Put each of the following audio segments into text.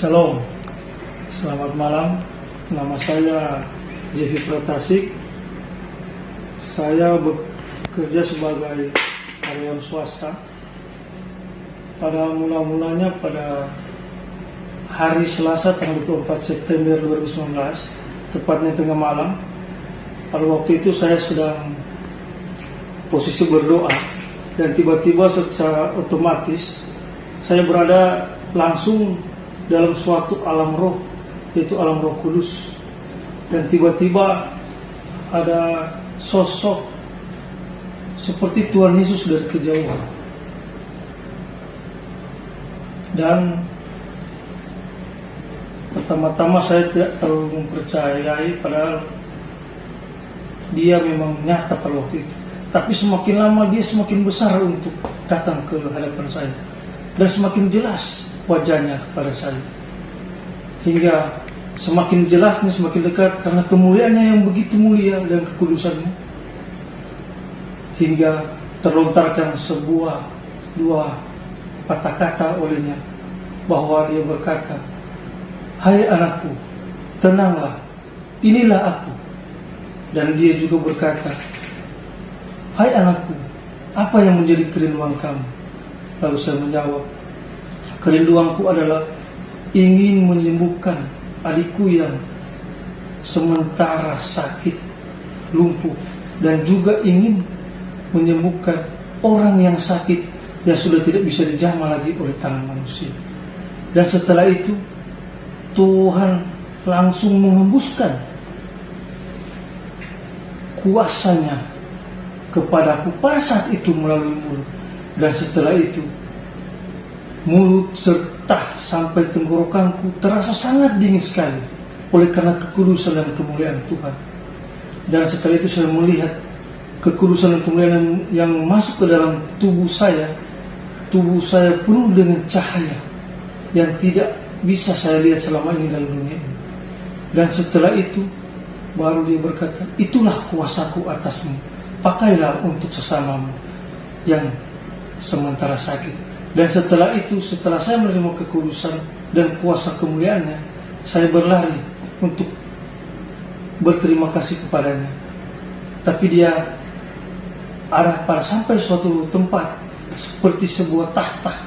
Shalom, selamat malam. Nama saya Jeffy Pratasik. Saya bekerja sebagai karyawan swasta. Pada mulanya pada hari Selasa tanggal 24 September 2019, tepatnya tengah malam. Pada waktu itu saya sedang posisi berdoa, dan tiba-tiba secara otomatis saya berada langsung dalam suatu alam roh, yaitu alam Roh Kudus. Dan tiba-tiba ada sosok seperti Tuhan Yesus dari kejauhan. Dan pertama-tama saya tidak terlalu mempercayai, padahal dia memang nyata pada waktu itu. Tapi semakin lama dia semakin besar untuk datang ke hadapan saya, dan semakin jelas wajahnya kepada saya, hingga semakin jelasnya semakin dekat karena kemuliaannya yang begitu mulia dan kekudusannya, hingga terlontarkan dua patah kata olehnya, bahwa dia berkata, "Hai anakku, tenanglah, inilah aku." Dan dia juga berkata, "Hai anakku, apa yang menjadi kerinduan kamu?" Lalu saya menjawab, "Kerinduanku adalah ingin menyembuhkan adikku yang sementara sakit, lumpuh, dan juga ingin menyembuhkan orang yang sakit yang sudah tidak bisa dijamah lagi oleh tangan manusia." Dan setelah itu Tuhan langsung menghembuskan kuasanya kepadaku pada saat itu melalui mulut. Dan setelah itu mulut serta sampai tenggorokanku terasa sangat dingin sekali oleh karena kekudusan dan kemuliaan Tuhan. Dan setelah itu saya melihat kekudusan dan kemuliaan yang masuk ke dalam tubuh saya. Tubuh saya penuh dengan cahaya yang tidak bisa saya lihat selama ini dalam dunia ini. Dan setelah itu baru dia berkata, "Itulah kuasaku atasmu, pakailah untuk sesamamu yang sementara sakit." Dan setelah itu, setelah saya menerima kekudusan dan kuasa kemuliaannya, saya berlari untuk berterima kasih kepadanya. Tapi dia arah pada sampai suatu tempat seperti sebuah tahta,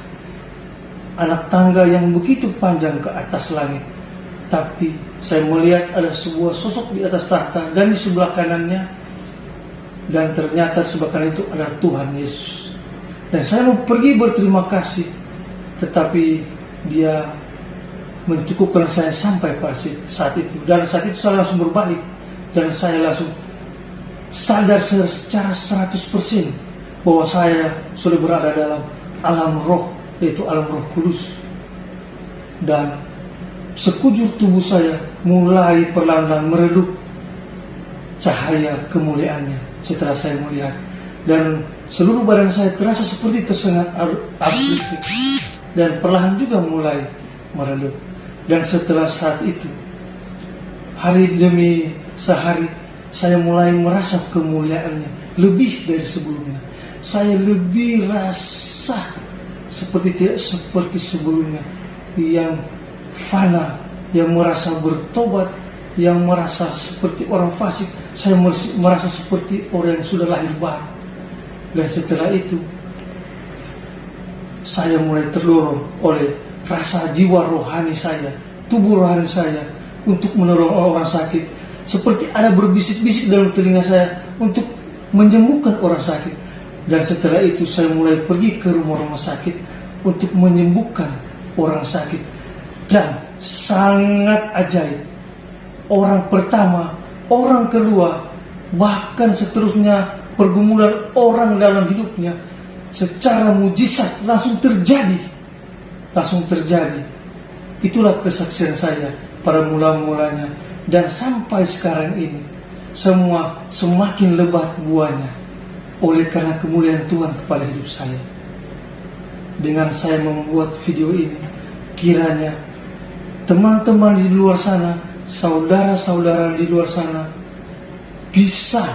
anak tangga yang begitu panjang ke atas langit. Tapi saya melihat ada sebuah sosok di atas tahta dan di sebelah kanannya, dan ternyata sebelah kanan itu adalah Tuhan Yesus. Dan saya mau pergi berterima kasih, tetapi dia mencukupkan saya sampai pada saat itu. Dan saat itu saya langsung berbalik, dan saya langsung sadar secara 100% bahwa saya sudah berada dalam alam roh, yaitu alam Roh Kudus. Dan sekujur tubuh saya mulai perlahan-lahan meredup cahaya kemuliaannya setelah saya melihat. Dan seluruh badan saya terasa seperti tersengat arus listrik, dan perlahan juga mulai meredup. Dan setelah saat itu, hari demi sehari, saya mulai merasa kemuliaannya lebih dari sebelumnya. Saya lebih rasa tidak seperti sebelumnya, yang fana, yang merasa bertobat, yang merasa seperti orang fasik. Saya merasa seperti orang yang sudah lahir baru. Dan setelah itu saya mulai terdorong oleh rasa jiwa rohani saya, tubuh rohani saya, untuk menolong orang sakit. Seperti ada berbisik-bisik dalam telinga saya untuk menyembuhkan orang sakit. Dan setelah itu saya mulai pergi ke rumah-rumah sakit untuk menyembuhkan orang sakit. Dan sangat ajaib, orang pertama, orang kedua, bahkan seterusnya, pergumulan orang dalam hidupnya secara mujizat langsung terjadi. Itulah kesaksian saya pada mula-mulanya, dan sampai sekarang ini semua semakin lebat buahnya oleh karena kemuliaan Tuhan kepada hidup saya. Dengan saya membuat video ini, kiranya teman-teman di luar sana, saudara-saudara di luar sana, bisa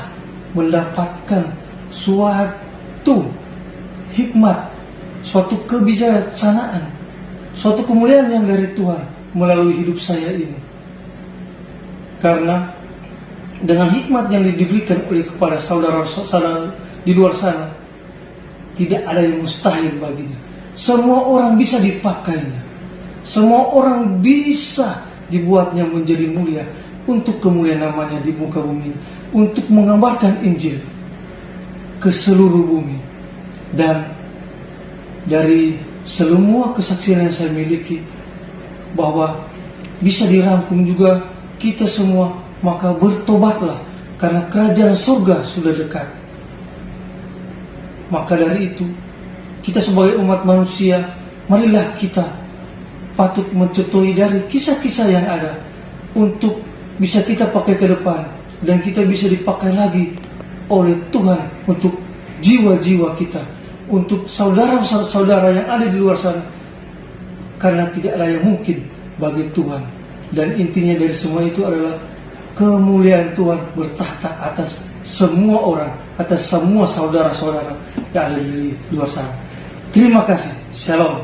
mendapatkan suatu hikmat, suatu kebijaksanaan, suatu kemuliaan yang dari Tuhan melalui hidup saya ini. Karena dengan hikmat yang diberikan oleh kepada saudara-saudara di luar sana, tidak ada yang mustahil baginya. Semua orang bisa dipakainya. Semua orang bisa dibuatnya menjadi mulia untuk kemuliaan namanya di muka bumi, untuk menggambarkan Injil ke seluruh bumi. Dan dari semua kesaksian yang saya miliki, bahwa bisa dirangkum juga kita semua, maka bertobatlah karena kerajaan surga sudah dekat. Maka dari itu, kita sebagai umat manusia, marilah kita patut mencontohi dari kisah-kisah yang ada untuk bisa kita pakai ke depan, dan kita bisa dipakai lagi oleh Tuhan untuk jiwa-jiwa kita, untuk saudara-saudara yang ada di luar sana. Karena tidak ada yang mungkin bagi Tuhan. Dan intinya dari semua itu adalah kemuliaan Tuhan bertahta atas semua orang, atas semua saudara-saudara yang ada di luar sana. Terima kasih. Shalom.